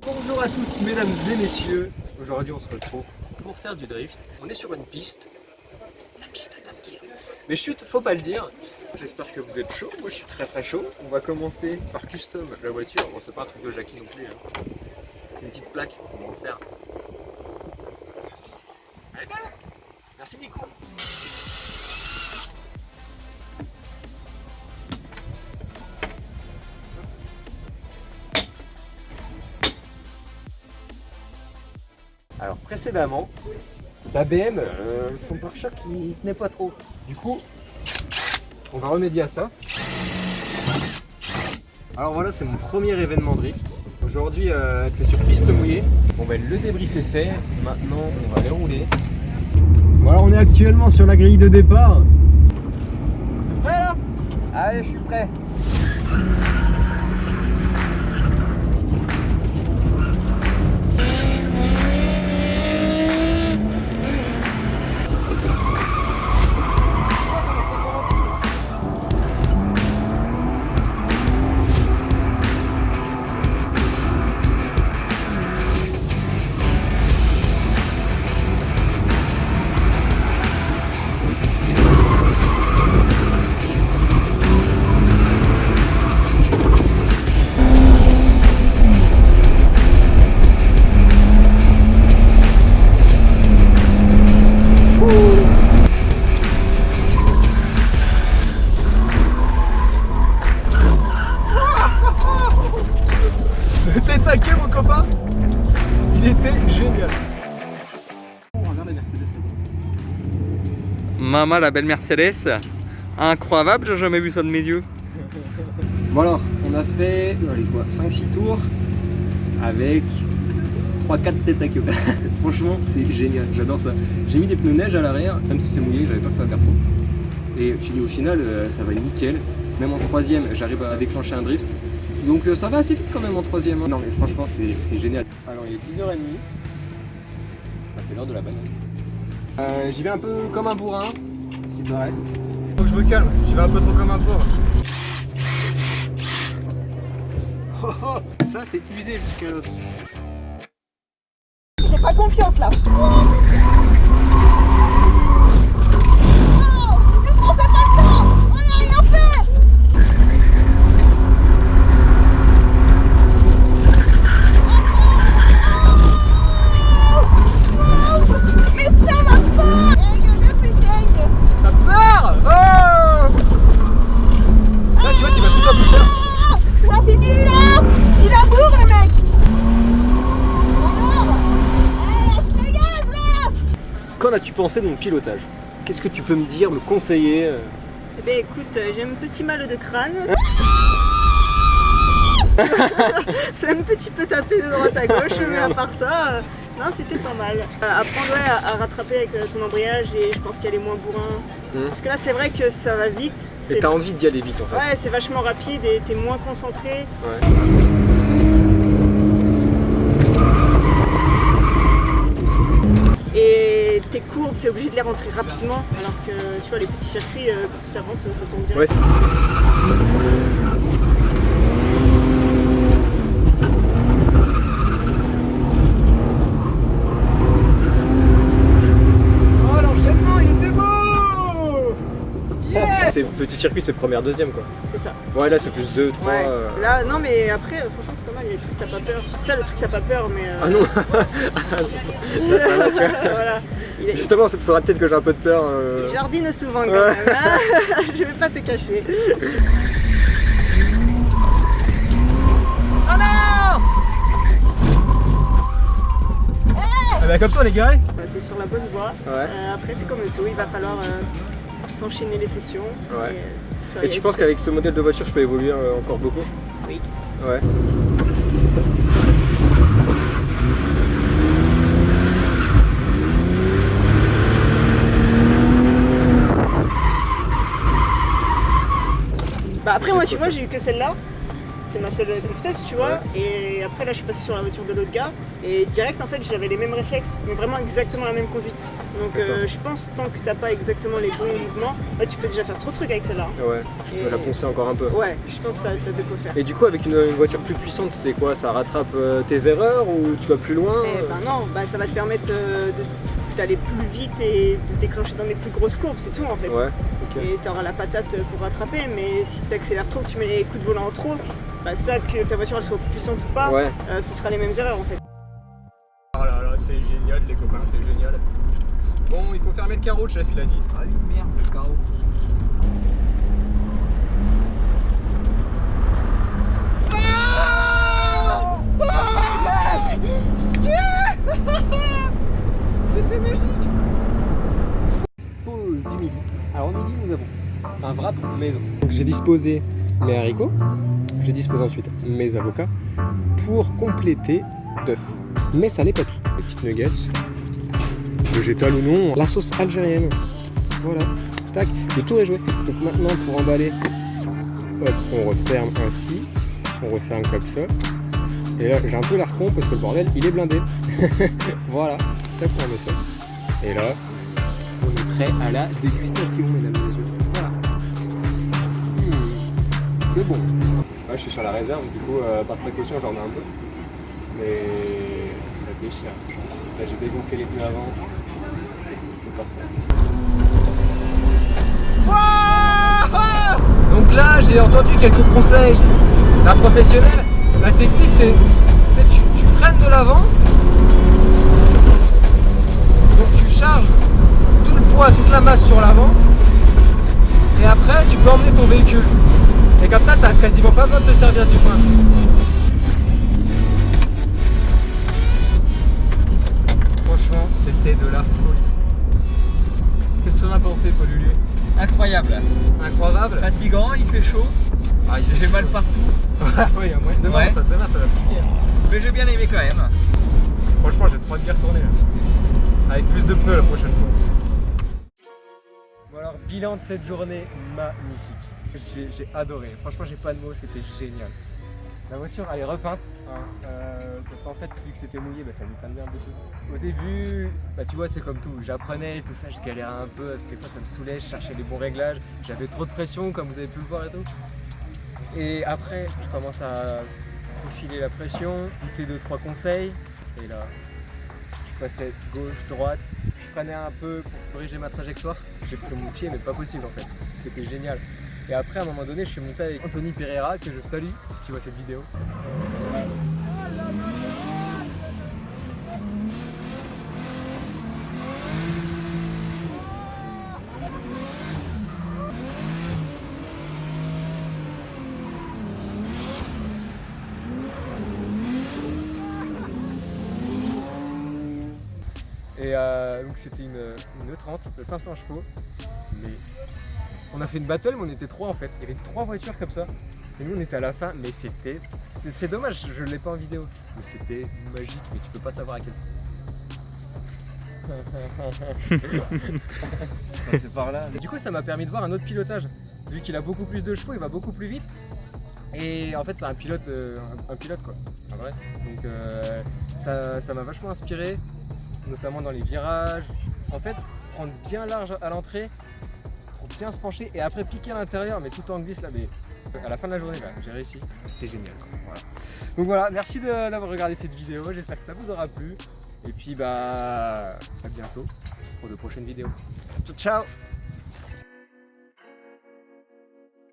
Bonjour à tous mesdames et messieurs, aujourd'hui on se retrouve pour faire du drift. On est sur une piste, la piste Top Gear. Mais chut, faut pas le dire, j'espère que vous êtes chaud, moi je suis très chaud. On va commencer par custom la voiture, bon c'est pas un truc de Jackie non plus, hein. C'est une petite plaque qu'on va faire. Allez bien là. Merci Nico. Alors précédemment, la BM, son pare-choc il tenait pas trop. Du coup, on va remédier à ça. Alors voilà, c'est mon premier événement drift. Aujourd'hui, c'est sur piste mouillée. Bon ben le débrief est fait. Maintenant, on va aller rouler. Voilà, on est actuellement sur la grille de départ. T'es prêt là? Allez, je suis prêt. T'es taqué mon copain. Il était génial. On regarde la Mercedes. Maman, la belle Mercedes. Incroyable, j'ai jamais vu ça de mes yeux. Bon alors, on a fait 5-6 tours avec 3-4 têtes à queue. Franchement, c'est génial, j'adore ça. J'ai mis des pneus neige à l'arrière, même si c'est mouillé, j'avais peur que ça va faire trop. Et au final, ça va nickel. Même en troisième, j'arrive à déclencher un drift. Donc ça va assez vite quand même en troisième. Non mais franchement, c'est génial. Alors il est 10h30. C'est l'heure de la banane. J'y vais un peu comme un bourrin, ce qui paraît. Faut que je me calme, j'y vais un peu trop comme un porc. Oh, oh, ça c'est usé jusqu'à l'os. J'ai pas confiance là. Qu'en as-tu pensé de mon pilotage? Qu'est-ce que tu peux me dire, me conseiller? Eh ben écoute, j'ai un petit mal de crâne. C'est un petit peu tapé de droite à gauche, mais à part ça, non, c'était pas mal. Apprendre à rattraper avec ton embrayage et je pense qu'il y a les moins bourrins. Parce que là, c'est vrai que ça va vite. Et t'as envie d'y aller vite en fait. Ouais, c'est vachement rapide et t'es moins concentré. Ouais. Et tes courbes, t'es obligé de les rentrer rapidement, alors que tu vois les petits circuits, plus t'avances, ça tombe direct. Ouais. Oh l'enchaînement, il était beau. Yeah. C'est petit circuit, c'est première, deuxième quoi. C'est ça. Ouais là c'est plus 2, 3. Ouais. Là, non mais après, franchement c'est pas mal, les trucs t'as pas peur. C'est ça le truc t'as pas peur, mais... Ah non. Là ça va, tu vois. Voilà. Justement, il faudra peut-être que j'ai un peu de peur. Il jardine souvent quand même, hein. Je vais pas te cacher. Oh non. Ah bah comme ça on est garé. T'es sur la bonne voie. Ouais. Après c'est comme tout, il va falloir t'enchaîner les sessions. Ouais. Ça va Et tu aller penses vite. qu'avec ce modèle de voiture je peux évoluer encore beaucoup? Oui. fake. Ouais. Bah après moi tu vois j'ai eu que celle-là, c'est ma seule drifteuse tu vois, et après là je suis passé sur la voiture de l'autre gars et direct en fait j'avais les mêmes réflexes, mais vraiment exactement la même conduite. Donc je pense tant que t'as pas exactement les bons mouvements, bah, tu peux déjà faire trop de trucs avec celle-là. Ouais, tu peux la poncer encore un peu. Ouais, je pense que t'as de quoi faire. Et du coup avec une voiture plus puissante c'est quoi? Ça rattrape tes erreurs ou tu vas plus loin? Bah non, bah ça va te permettre d'aller plus vite et de déclencher dans les plus grosses courbes, c'est tout en fait. Ouais, ok. Et tu auras la patate pour rattraper, mais si tu accélères trop, que tu mets les coups de volant en trop, bah ça, que ta voiture elle soit puissante ou pas, ce sera les mêmes erreurs en fait. Oh là là, c'est génial les copains, c'est génial. Bon, il faut fermer le carreau, le chef il a dit. Ah oui, merde, le carreau. C'était magique. Pause du midi. Alors au midi nous avons un wrap maison. Donc j'ai disposé mes haricots, je dispose ensuite mes avocats pour compléter d'œufs. Mais ça n'est pas tout. Des petites nuggets, végétales ou non, la sauce algérienne. Voilà, tac, le tour est joué. Donc maintenant pour emballer, hop, on referme ainsi, on referme comme ça. Et là j'ai un peu l'air con parce que le bordel il est blindé. Voilà, tac, on met ça. Et là, on est prêt à la dégustation, mesdames et messieurs. Voilà. C'est bon. Ouais, je suis sur la réserve, du coup, par précaution, j'en mets un peu. Mais ça déchire. Là, j'ai dégonflé les pneus avant. C'est parfait. Donc là, j'ai entendu quelques conseils d'un professionnel. La technique, c'est tu freines de l'avant. Donc tu charges tout le poids, toute la masse sur l'avant. Et après, tu peux emmener ton véhicule. Et comme ça, tu n'as quasiment pas besoin de te servir du frein. Franchement, c'était de la folie. Qu'est-ce que tu en as pensé, toi, Lulu? Incroyable. Incroyable. Fatigant, il fait chaud. Ah, J'ai mal partout. Oui, à moins demain, Ouais. demain, ça va piquer. Mais j'ai bien aimé quand même. Franchement, j'ai trop hâte d'y retourner. Là. Avec plus de pneus la prochaine fois. Bon alors, bilan de cette journée magnifique. J'ai adoré. Franchement, j'ai pas de mots, c'était génial. La voiture, elle est repeinte. Hein, parce qu'en fait, vu que c'était mouillé, bah, ça nous prenne bien beaucoup. Au début, bah, tu vois, c'est comme tout. J'apprenais et tout ça, je galérais un peu. Parce que des fois, ça me saoulait, je cherchais les bons réglages. J'avais trop de pression, comme vous avez pu le voir et tout. Et après, je commence à profiler la pression, goûter 2-3 conseils. Et là, je passais gauche, droite. Je freinais un peu pour corriger ma trajectoire. J'ai pris mon pied, mais pas possible en fait. C'était génial. Et après, à un moment donné, je suis monté avec Anthony Pereira, que je salue si tu vois cette vidéo. Et donc c'était une E30 de 500 chevaux. Mais on a fait une battle, mais on était 3 en fait. Il y avait 3 voitures comme ça. Et nous on était à la fin, mais c'est dommage, je ne l'ai pas en vidéo. Mais c'était magique, mais tu peux pas savoir à quel point. C'est par là. Du coup ça m'a permis de voir un autre pilotage. Vu qu'il a beaucoup plus de chevaux, il va beaucoup plus vite. Et en fait c'est un pilote quoi, en vrai. Donc ça m'a vachement inspiré, notamment dans les virages. En fait, prendre bien large à l'entrée pour bien se pencher et après piquer à l'intérieur, mais tout en glisse là. Mais à la fin de la journée, j'ai réussi. C'était génial. Voilà. Donc voilà, merci d'avoir regardé cette vidéo. J'espère que ça vous aura plu. Et puis bah à bientôt pour de prochaines vidéos. Ciao, ciao.